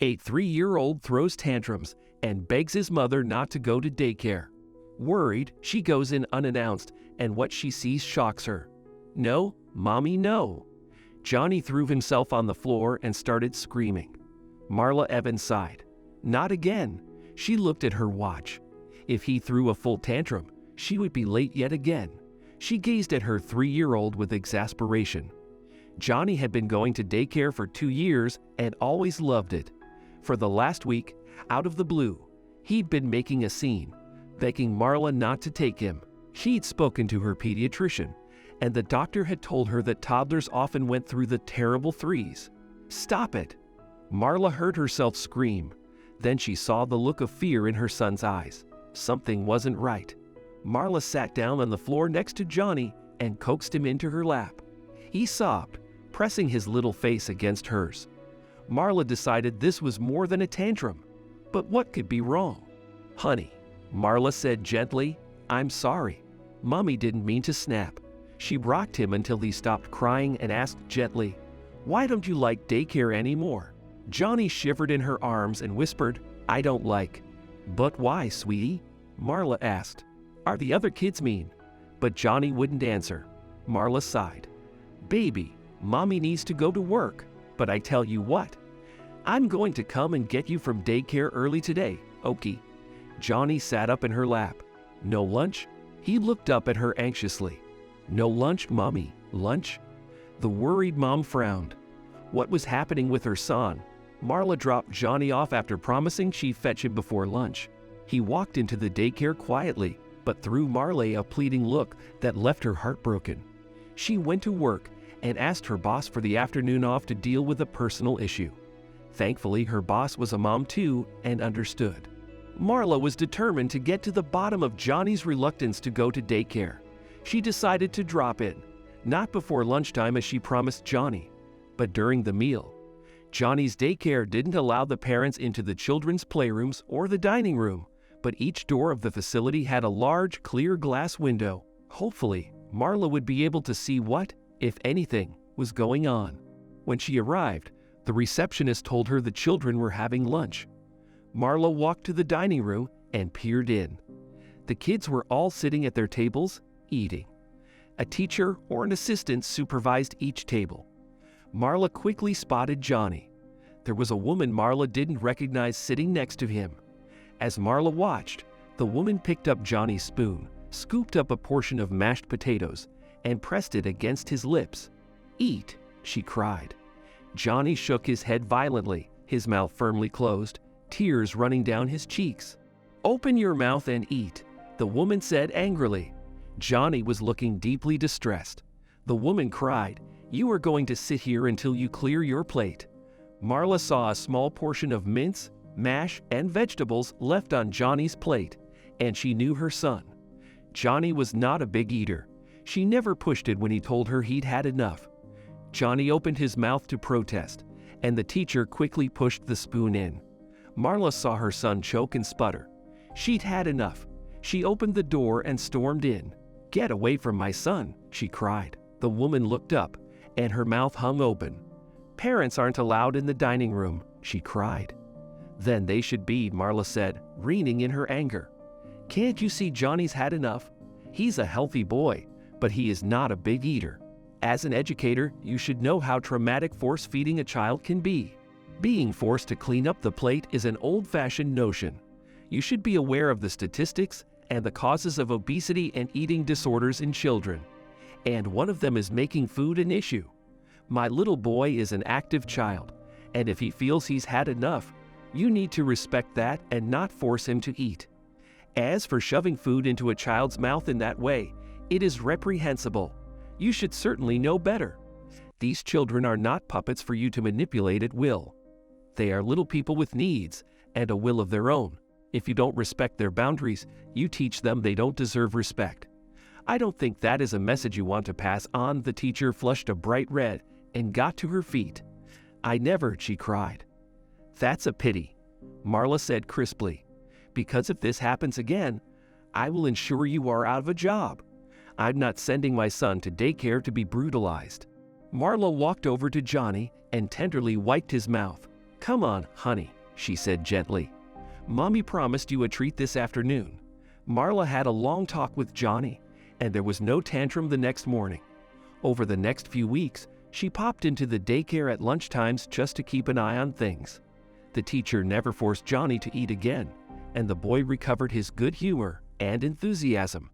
A 3-year-old throws tantrums and begs his mother not to go to daycare. Worried, she goes in unannounced, and what she sees shocks her. "No, Mommy, no." Johnny threw himself on the floor and started screaming. Marla Evans sighed. Not again. She looked at her watch. If he threw a full tantrum, she would be late yet again. She gazed at her 3-year-old with exasperation. Johnny had been going to daycare for 2 years and always loved it. For the last week, out of the blue, he'd been making a scene, begging Marla not to take him. She'd spoken to her pediatrician, and the doctor had told her that toddlers often went through the terrible threes. Stop it! Marla heard herself scream. Then she saw the look of fear in her son's eyes. Something wasn't right. Marla sat down on the floor next to Johnny and coaxed him into her lap. He sobbed, pressing his little face against hers. Marla decided this was more than a tantrum. But what could be wrong? "Honey," Marla said gently, "I'm sorry. Mommy didn't mean to snap." She rocked him until he stopped crying and asked gently, "Why don't you like daycare anymore?" Johnny shivered in her arms and whispered, "I don't like." "But why, sweetie?" Marla asked. "Are the other kids mean?" But Johnny wouldn't answer. Marla sighed. "Baby, Mommy needs to go to work. But I tell you what, I'm going to come and get you from daycare early today, okay?" Johnny sat up in her lap. "No lunch?" He looked up at her anxiously. "No lunch, Mommy. Lunch?" The worried mom frowned. What was happening with her son? Marla dropped Johnny off after promising she'd fetch him before lunch. He walked into the daycare quietly, but threw Marla a pleading look that left her heartbroken. She went to work and asked her boss for the afternoon off to deal with a personal issue. Thankfully, her boss was a mom too and understood. Marla was determined to get to the bottom of Johnny's reluctance to go to daycare. She decided to drop in, not before lunchtime as she promised Johnny, but during the meal. Johnny's daycare didn't allow the parents into the children's playrooms or the dining room, but each door of the facility had a large, clear glass window. Hopefully, Marla would be able to see what, if anything, was going on. When she arrived, the receptionist told her the children were having lunch. Marla walked to the dining room and peered in. The kids were all sitting at their tables, eating. A teacher or an assistant supervised each table. Marla quickly spotted Johnny. There was a woman Marla didn't recognize sitting next to him. As Marla watched, the woman picked up Johnny's spoon, scooped up a portion of mashed potatoes, and pressed it against his lips. "Eat," she cried. Johnny shook his head violently, his mouth firmly closed, tears running down his cheeks. "Open your mouth and eat," the woman said angrily. Johnny was looking deeply distressed. The woman cried, "You are going to sit here until you clear your plate." Marla saw a small portion of mince, mash, and vegetables left on Johnny's plate, and she knew her son. Johnny was not a big eater. She never pushed it when he told her he'd had enough. Johnny opened his mouth to protest, and the teacher quickly pushed the spoon in. Marla saw her son choke and sputter. She'd had enough. She opened the door and stormed in. "Get away from my son," she cried. The woman looked up, and her mouth hung open. "Parents aren't allowed in the dining room," she cried. "Then they should be," Marla said, reining in her anger. "Can't you see Johnny's had enough? He's a healthy boy, but he is not a big eater. As an educator, you should know how traumatic force-feeding a child can be. Being forced to clean up the plate is an old-fashioned notion. You should be aware of the statistics and the causes of obesity and eating disorders in children. And one of them is making food an issue. My little boy is an active child, and if he feels he's had enough, you need to respect that and not force him to eat. As for shoving food into a child's mouth in that way, it is reprehensible. You should certainly know better. These children are not puppets for you to manipulate at will. They are little people with needs and a will of their own. If you don't respect their boundaries, you teach them they don't deserve respect. I don't think that is a message you want to pass on." The teacher flushed a bright red and got to her feet. "I never," she cried. "That's a pity," Marla said crisply, "because if this happens again, I will ensure you are out of a job. I'm not sending my son to daycare to be brutalized." Marla walked over to Johnny and tenderly wiped his mouth. "Come on, honey," she said gently. "Mommy promised you a treat this afternoon." Marla had a long talk with Johnny, and there was no tantrum the next morning. Over the next few weeks, she popped into the daycare at lunchtimes just to keep an eye on things. The teacher never forced Johnny to eat again, and the boy recovered his good humor and enthusiasm.